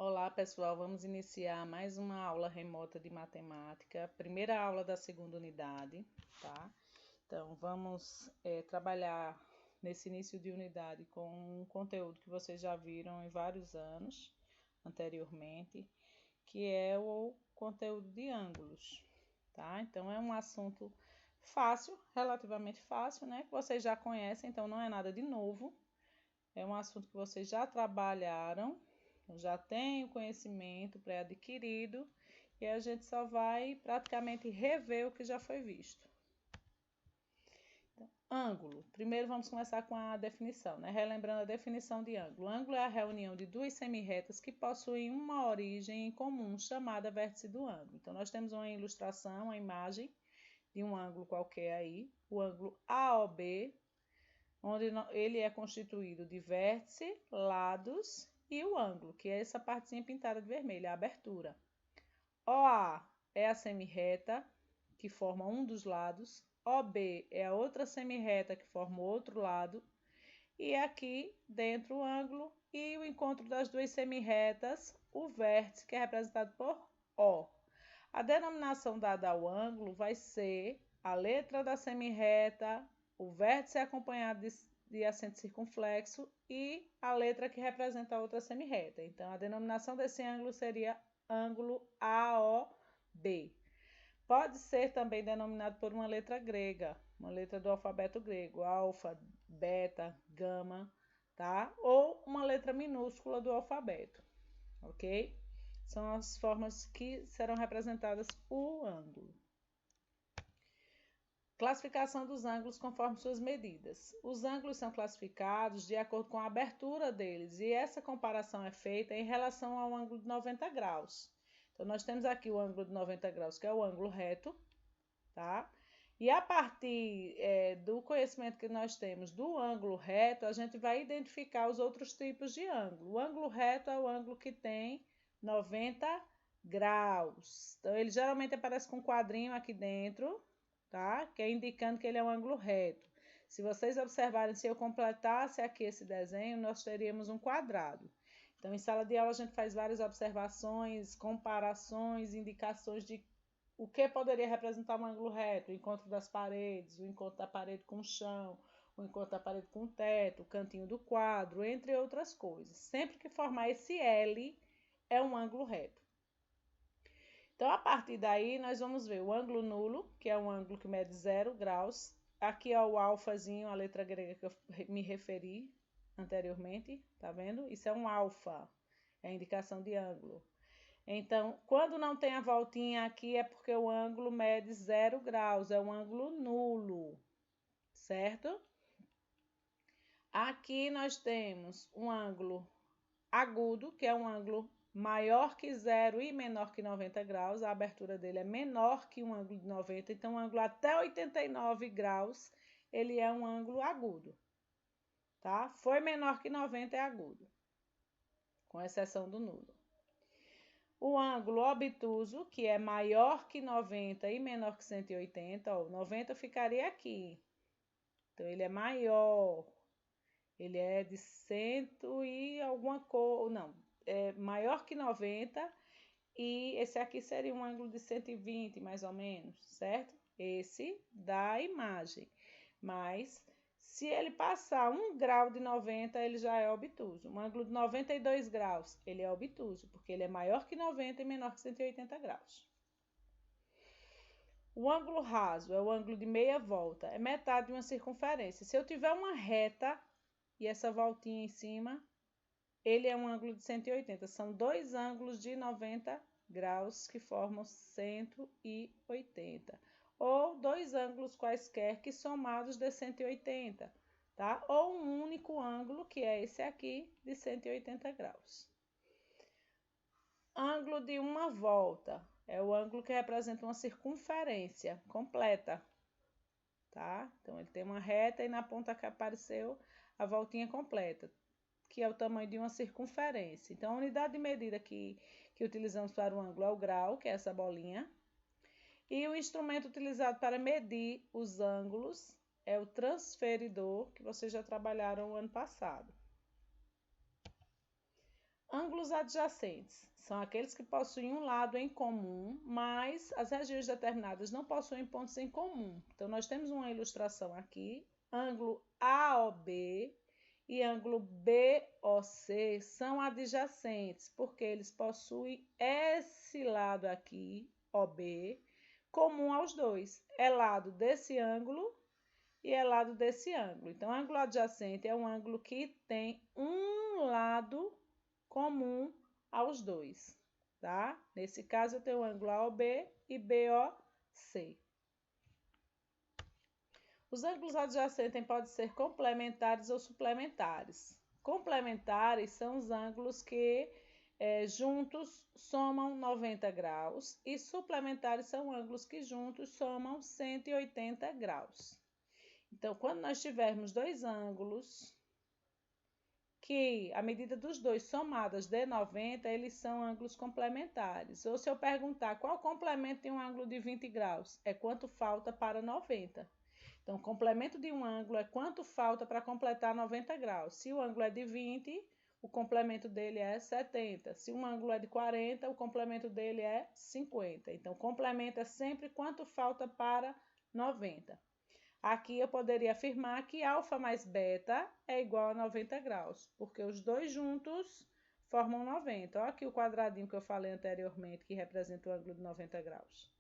Olá, pessoal. Vamos iniciar mais uma aula remota de matemática, primeira aula da segunda unidade, tá? Então, vamos trabalhar nesse início de unidade com um conteúdo que vocês já viram em vários anos anteriormente, que é o conteúdo de ângulos, tá? Então, é um assunto fácil, relativamente fácil, né? Que vocês já conhecem, então não é nada de novo. É um assunto que vocês já trabalharam, já têm o conhecimento pré-adquirido e a gente só vai praticamente rever o que já foi visto. Então, ângulo. Primeiro vamos começar com a definição, né? Relembrando a definição de ângulo. Ângulo é a reunião de duas semirretas que possuem uma origem em comum, chamada vértice do ângulo. Então, nós temos uma ilustração, uma imagem de um ângulo qualquer aí, o ângulo AOB, onde ele é constituído de vértice, lados e o ângulo, que é essa partezinha pintada de vermelho, a abertura. OA é a semirreta, que forma um dos lados. OB é a outra semirreta, que forma o outro lado. E aqui, dentro o ângulo e o encontro das duas semirretas, o vértice, que é representado por O. A denominação dada ao ângulo vai ser a letra da semirreta, o vértice é acompanhado de acento circunflexo e a letra que representa a outra semirreta. Então, a denominação desse ângulo seria ângulo AOB. Pode ser também denominado por uma letra grega, uma letra do alfabeto grego, alfa, beta, gama, tá? Ou uma letra minúscula do alfabeto, ok? São as formas que serão representadas o ângulo. Classificação dos ângulos conforme suas medidas. Os ângulos são classificados de acordo com a abertura deles e essa comparação é feita em relação ao ângulo de 90 graus. Então, nós temos aqui o ângulo de 90 graus, que é o ângulo reto, tá? E a partir do conhecimento que nós temos do ângulo reto, a gente vai identificar os outros tipos de ângulo. O ângulo reto é o ângulo que tem 90 graus. Então, ele geralmente aparece com um quadrinho aqui dentro, tá? Que é indicando que ele é um ângulo reto. Se vocês observarem, se eu completasse aqui esse desenho, nós teríamos um quadrado. Então, em sala de aula, a gente faz várias observações, comparações, indicações de o que poderia representar um ângulo reto, o encontro das paredes, o encontro da parede com o chão, o encontro da parede com o teto, o cantinho do quadro, entre outras coisas. Sempre que formar esse L, é um ângulo reto. Então, a partir daí, nós vamos ver o ângulo nulo, que é um ângulo que mede 0 graus. Aqui é o alfazinho, a letra grega que eu me referi anteriormente, tá vendo? Isso é um alfa, é a indicação de ângulo. Então, quando não tem a voltinha aqui, é porque o ângulo mede 0 graus, é um ângulo nulo, certo? Aqui nós temos um ângulo agudo, que é um ângulo maior que 0 e menor que 90 graus, a abertura dele é menor que um ângulo de 90, então um ângulo até 89 graus, ele é um ângulo agudo, tá? Foi menor que 90 é agudo, com exceção do nulo. O ângulo obtuso, que é maior que 90 e menor que 180, ó, 90 ficaria aqui. Então, ele é maior. Ele é de 100 e alguma coisa, não, é maior que 90 e esse aqui seria um ângulo de 120, mais ou menos, certo? Esse da imagem. Mas se ele passar 1 grau de 90, ele já é obtuso. Um ângulo de 92 graus, ele é obtuso, porque ele é maior que 90 e menor que 180 graus. O ângulo raso é o ângulo de meia volta, é metade de uma circunferência. Se eu tiver uma reta e essa voltinha em cima, ele é um ângulo de 180. São dois ângulos de 90 graus que formam 180. Ou dois ângulos quaisquer que somados dê 180, tá? Ou um único ângulo, que é esse aqui, de 180 graus. Ângulo de uma volta é o ângulo que representa uma circunferência completa, tá? Então, ele tem uma reta e na ponta que apareceu a voltinha completa, que é o tamanho de uma circunferência. Então, a unidade de medida que utilizamos para o ângulo é o grau, que é essa bolinha. E o instrumento utilizado para medir os ângulos é o transferidor, que vocês já trabalharam o ano passado. Ângulo ângulos adjacentes são aqueles que possuem um lado em comum, mas as regiões determinadas não possuem pontos em comum. Então, nós temos uma ilustração aqui, ângulo AOB e ângulo BOC são adjacentes, porque eles possuem esse lado aqui, OB, comum aos dois. É lado desse ângulo e é lado desse ângulo. Então, ângulo adjacente é um ângulo que tem um lado comum aos dois, tá? Nesse caso, eu tenho o ângulo AOB e BOC. Os ângulos adjacentes podem ser complementares ou suplementares. Complementares são os ângulos que juntos somam 90 graus e suplementares são ângulos que juntos somam 180 graus. Então, quando nós tivermos dois ângulos que a medida dos dois somadas dê 90, eles são ângulos complementares. Ou se eu perguntar qual complemento de um ângulo de 20 graus, é quanto falta para 90. Então, o complemento de um ângulo é quanto falta para completar 90 graus. Se o ângulo é de 20, o complemento dele é 70. Se um ângulo é de 40, o complemento dele é 50. Então, complemento é sempre quanto falta para 90. Aqui eu poderia afirmar que alfa mais beta é igual a 90 graus, porque os dois juntos formam 90. Olha aqui o quadradinho que eu falei anteriormente, que representa o ângulo de 90 graus,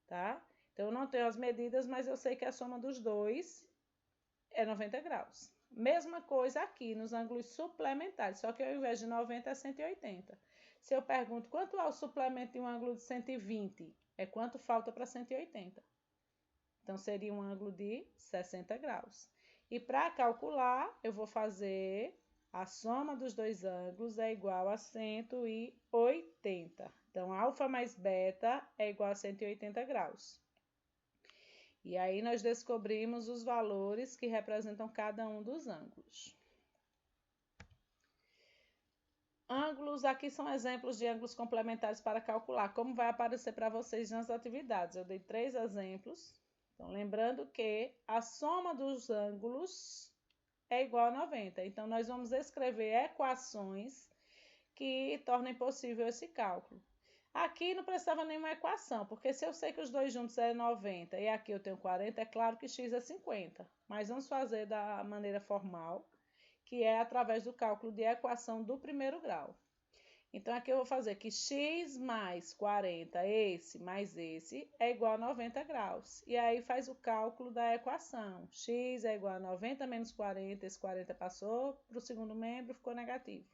tá? Então, eu não tenho as medidas, mas eu sei que a soma dos dois é 90 graus. Mesma coisa aqui nos ângulos suplementares, só que ao invés de 90 é 180. Se eu pergunto quanto é o suplemento de um ângulo de 120, é quanto falta para 180. Então, seria um ângulo de 60 graus. E para calcular, eu vou fazer a soma dos dois ângulos é igual a 180. Então, alfa mais beta é igual a 180 graus. E aí, nós descobrimos os valores que representam cada um dos ângulos. Ângulos, aqui são exemplos de ângulos complementares para calcular. Como vai aparecer para vocês nas atividades? Eu dei 3 exemplos. Então, lembrando que a soma dos ângulos é igual a 90. Então, nós vamos escrever equações que tornem possível esse cálculo. Aqui não precisava nenhuma equação, porque se eu sei que os dois juntos é 90 e aqui eu tenho 40, é claro que x é 50. Mas vamos fazer da maneira formal, que é através do cálculo de equação do primeiro grau. Então, aqui eu vou fazer que x mais 40, esse mais esse, é igual a 90 graus. E aí, faz o cálculo da equação. X é igual a 90 menos 40, esse 40 passou para o segundo membro, ficou negativo.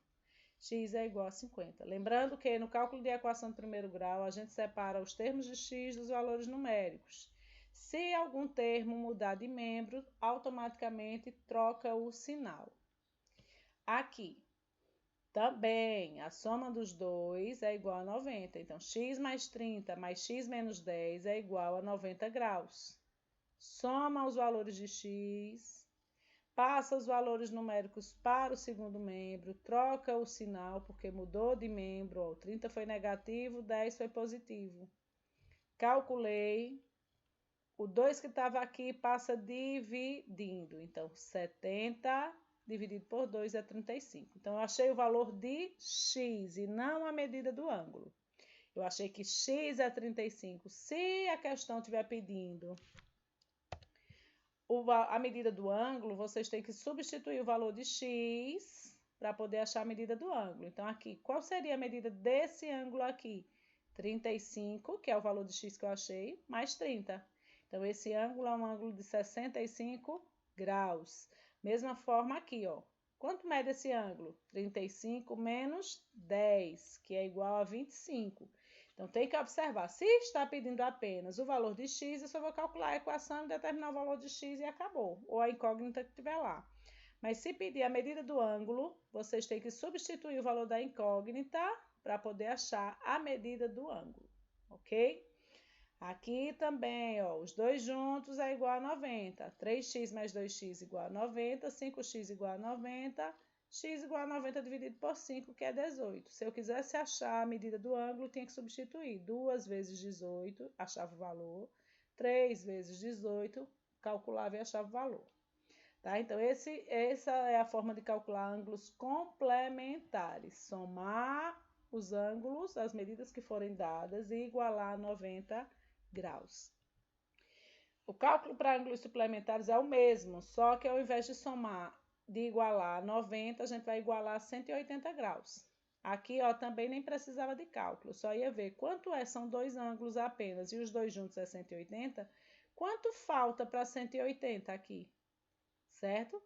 X é igual a 50. Lembrando que no cálculo de equação do primeiro grau, a gente separa os termos de x dos valores numéricos. Se algum termo mudar de membro, automaticamente troca o sinal. Aqui. Também, a soma dos dois é igual a 90. Então, x mais 30 mais x menos 10 é igual a 90 graus. Soma os valores de x, passa os valores numéricos para o segundo membro, troca o sinal, porque mudou de membro. Ó, 30 foi negativo, 10 foi positivo. Calculei. O 2 que estava aqui passa dividindo. Então, 70 dividido por 2 é 35. Então, eu achei o valor de x e não a medida do ângulo. Eu achei que x é 35. Se a questão estiver pedindo a medida do ângulo, vocês têm que substituir o valor de x para poder achar a medida do ângulo. Então, aqui, qual seria a medida desse ângulo aqui? 35, que é o valor de x que eu achei, mais 30. Então, esse ângulo é um ângulo de 65 graus. Mesma forma aqui, ó. Quanto mede esse ângulo? 35 menos 10, que é igual a 25. Então, tem que observar. Se está pedindo apenas o valor de x, eu só vou calcular a equação e determinar o valor de x e acabou. Ou a incógnita que tiver lá. Mas se pedir a medida do ângulo, vocês têm que substituir o valor da incógnita para poder achar a medida do ângulo, ok? Aqui também, ó, os dois juntos é igual a 90. 3x mais 2x igual a 90, 5x igual a 90, x igual a 90 dividido por 5, que é 18. Se eu quisesse achar a medida do ângulo, tinha que substituir 2 vezes 18, achava o valor, 3 vezes 18, calculava e achava o valor. Tá? Então, essa é a forma de calcular ângulos complementares. Somar os ângulos, as medidas que forem dadas e igualar 90 graus. O cálculo para ângulos suplementares é o mesmo, só que ao invés de somar, de igualar 90, a gente vai igualar 180 graus. Aqui, ó, também nem precisava de cálculo, só ia ver quanto é, são dois ângulos apenas, e os dois juntos é 180, quanto falta para 180 aqui, certo?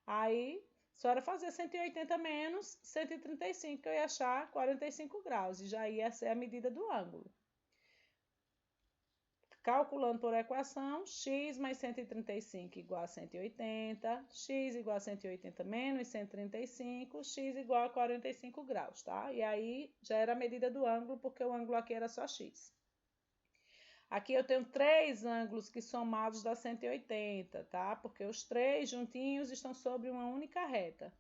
Aí, só era fazer 180 menos 135, que eu ia achar 45 graus, e já ia ser a medida do ângulo. Calculando por equação, x mais 135 igual a 180, x igual a 180 menos 135, x igual a 45 graus, tá? E aí já era a medida do ângulo, porque o ângulo aqui era só x. Aqui eu tenho três ângulos que somados dá 180, tá? Porque os três juntinhos estão sobre uma única reta.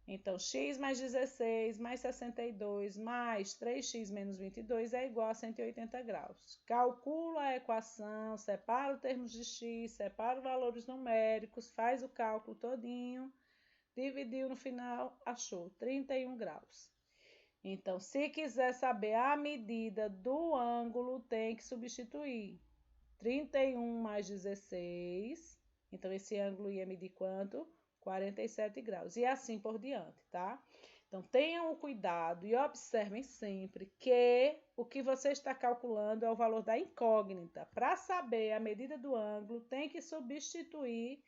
Então, x mais 16 mais 62 mais 3x menos 22 é igual a 180 graus. Calcula a equação, separa os termos de x, separa os valores numéricos, faz o cálculo todinho, dividiu no final, achou 31 graus. Então, se quiser saber a medida do ângulo, tem que substituir 31 mais 16. Então, esse ângulo ia medir quanto? 47 graus, e assim por diante, tá? Então, tenham o cuidado e observem sempre que o que você está calculando é o valor da incógnita. Para saber a medida do ângulo, tem que substituir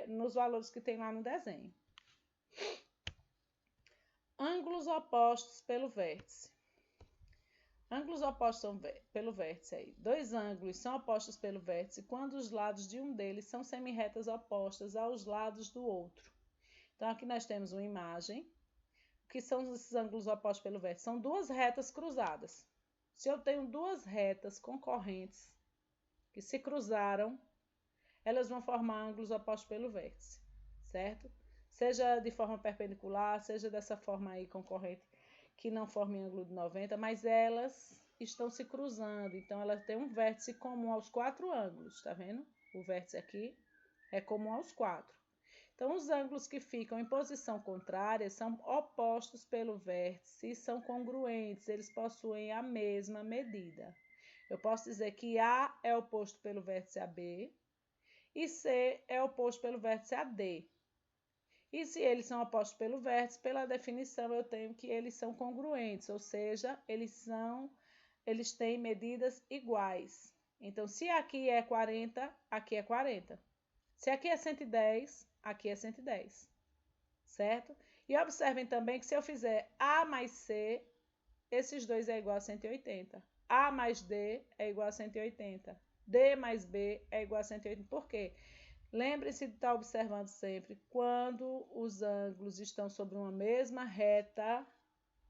nos valores que tem lá no desenho. Ângulos opostos pelo vértice. Ângulos opostos pelo vértice aí. Dois ângulos são opostos pelo vértice quando os lados de um deles são semirretas opostas aos lados do outro. Então, aqui nós temos uma imagem. O que são esses ângulos opostos pelo vértice? São duas retas cruzadas. Se eu tenho duas retas concorrentes que se cruzaram, elas vão formar ângulos opostos pelo vértice, certo? Seja de forma perpendicular, seja dessa forma aí concorrente, que não formam ângulo de 90, mas elas estão se cruzando, então elas têm um vértice comum aos quatro ângulos, tá vendo? O vértice aqui é comum aos quatro. Então, os ângulos que ficam em posição contrária são opostos pelo vértice e são congruentes, eles possuem a mesma medida. Eu posso dizer que A é oposto pelo vértice AB e C é oposto pelo vértice AD. E se eles são opostos pelo vértice, pela definição eu tenho que eles são congruentes, ou seja, eles têm medidas iguais. Então, se aqui é 40, aqui é 40. Se aqui é 110, aqui é 110, certo? E observem também que se eu fizer A mais C, esses dois é igual a 180. A mais D é igual a 180. D mais B é igual a 180. Por quê? Lembre-se de estar observando sempre, quando os ângulos estão sobre uma mesma reta,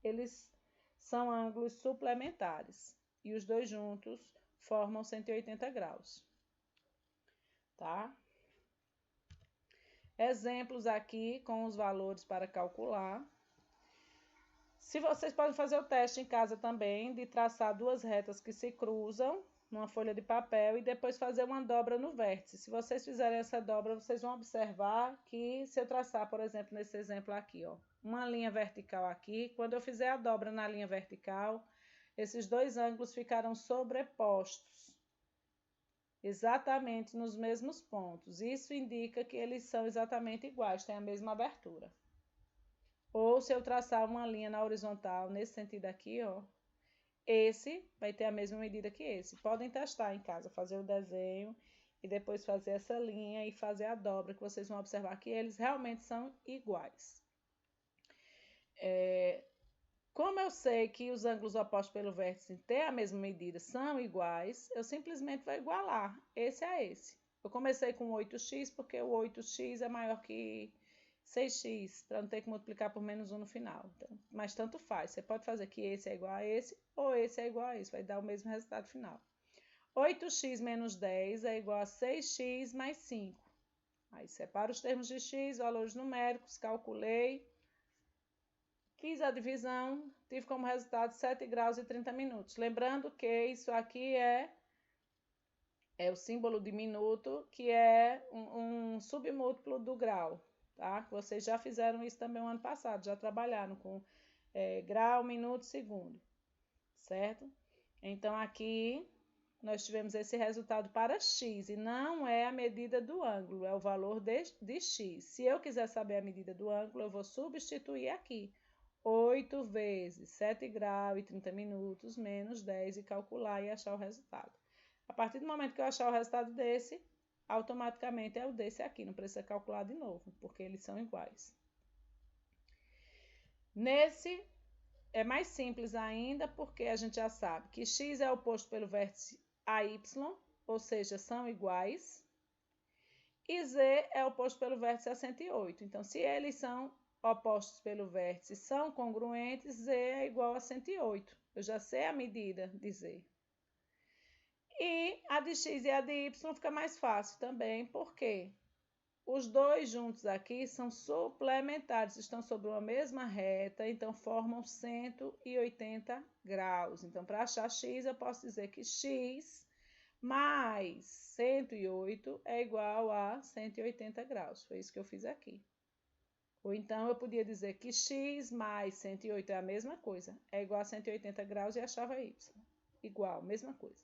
eles são ângulos suplementares. E os dois juntos formam 180 graus. Tá? Exemplos aqui com os valores para calcular. Se vocês podem fazer o teste em casa também, de traçar duas retas que se cruzam numa folha de papel e depois fazer uma dobra no vértice. Se vocês fizerem essa dobra, vocês vão observar que se eu traçar, por exemplo, nesse exemplo aqui, ó, uma linha vertical aqui, quando eu fizer a dobra na linha vertical, esses dois ângulos ficarão sobrepostos, exatamente nos mesmos pontos. Isso indica que eles são exatamente iguais, têm a mesma abertura. Ou se eu traçar uma linha na horizontal, nesse sentido aqui, ó, esse vai ter a mesma medida que esse. Podem testar em casa, fazer o desenho e depois fazer essa linha e fazer a dobra, que vocês vão observar que eles realmente são iguais. Como eu sei que os ângulos opostos pelo vértice têm a mesma medida, são iguais, eu simplesmente vou igualar esse a esse. Eu comecei com 8x porque o 8x é maior que 6x, para não ter que multiplicar por menos 1 no final. Então, mas tanto faz, você pode fazer que esse é igual a esse ou esse é igual a esse, vai dar o mesmo resultado final. 8x menos 10 é igual a 6x mais 5. Aí separo os termos de x, valores numéricos, calculei, fiz a divisão, tive como resultado 7 graus e 30 minutos. Lembrando que isso aqui é é o símbolo diminuto, que é um submúltiplo do grau, tá? Vocês já fizeram isso também no ano passado, já trabalharam com grau, minuto, segundo, certo? Então, aqui nós tivemos esse resultado para x, e não é a medida do ângulo, é o valor de x. Se eu quiser saber a medida do ângulo, eu vou substituir aqui. 8 vezes 7 graus e 30 minutos menos 10 e calcular e achar o resultado. A partir do momento que eu achar o resultado desse, automaticamente é o desse aqui, não precisa calcular de novo, porque eles são iguais. Nesse é mais simples ainda, porque a gente já sabe que x é oposto pelo vértice a y, ou seja, são iguais, e z é oposto pelo vértice a 108. Então, se eles são opostos pelo vértice, são congruentes, z é igual a 108. Eu já sei a medida de z. E a de x e a de y fica mais fácil também, porque os dois juntos aqui são suplementares, estão sobre uma mesma reta, então formam 180 graus. Então, para achar x, eu posso dizer que x mais 108 é igual a 180 graus. Foi isso que eu fiz aqui. Ou então, eu podia dizer que x mais 108 é a mesma coisa, é igual a 180 graus e achava y. Igual, mesma coisa.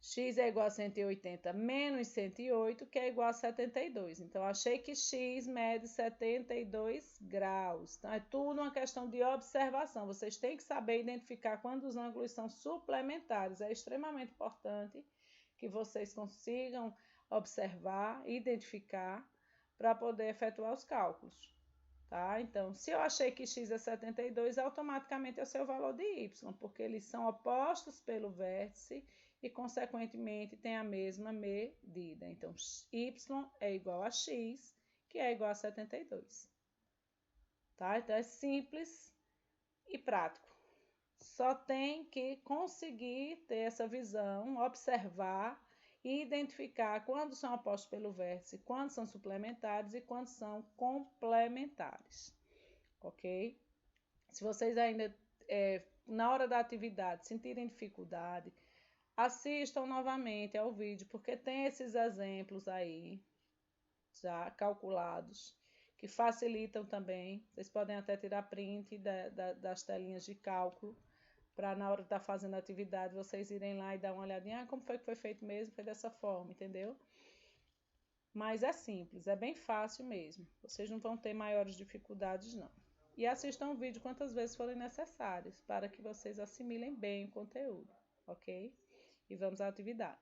X é igual a 180 menos 108, que é igual a 72. Então, achei que x mede 72 graus. Então, é tudo uma questão de observação. Vocês têm que saber identificar quando os ângulos são suplementares. É extremamente importante que vocês consigam observar, identificar, para poder efetuar os cálculos. Tá? Então, se eu achei que x é 72, automaticamente é o seu valor de y, porque eles são opostos pelo vértice e, consequentemente, tem a mesma medida. Então, y é igual a x, que é igual a 72. Tá? Então, é simples e prático. Só tem que conseguir ter essa visão, observar e identificar quando são opostos pelo vértice, quando são suplementares e quando são complementares. Ok? Se vocês ainda, na hora da atividade, sentirem dificuldade, assistam novamente ao vídeo, porque tem esses exemplos aí, já calculados, que facilitam também. Vocês podem até tirar print das telinhas de cálculo, para na hora de estar fazendo a atividade, vocês irem lá e dar uma olhadinha, como foi que foi feito mesmo, foi dessa forma, entendeu? Mas é simples, é bem fácil mesmo. Vocês não vão ter maiores dificuldades, não. E assistam o vídeo quantas vezes forem necessárias, para que vocês assimilem bem o conteúdo, ok? E vamos à atividade.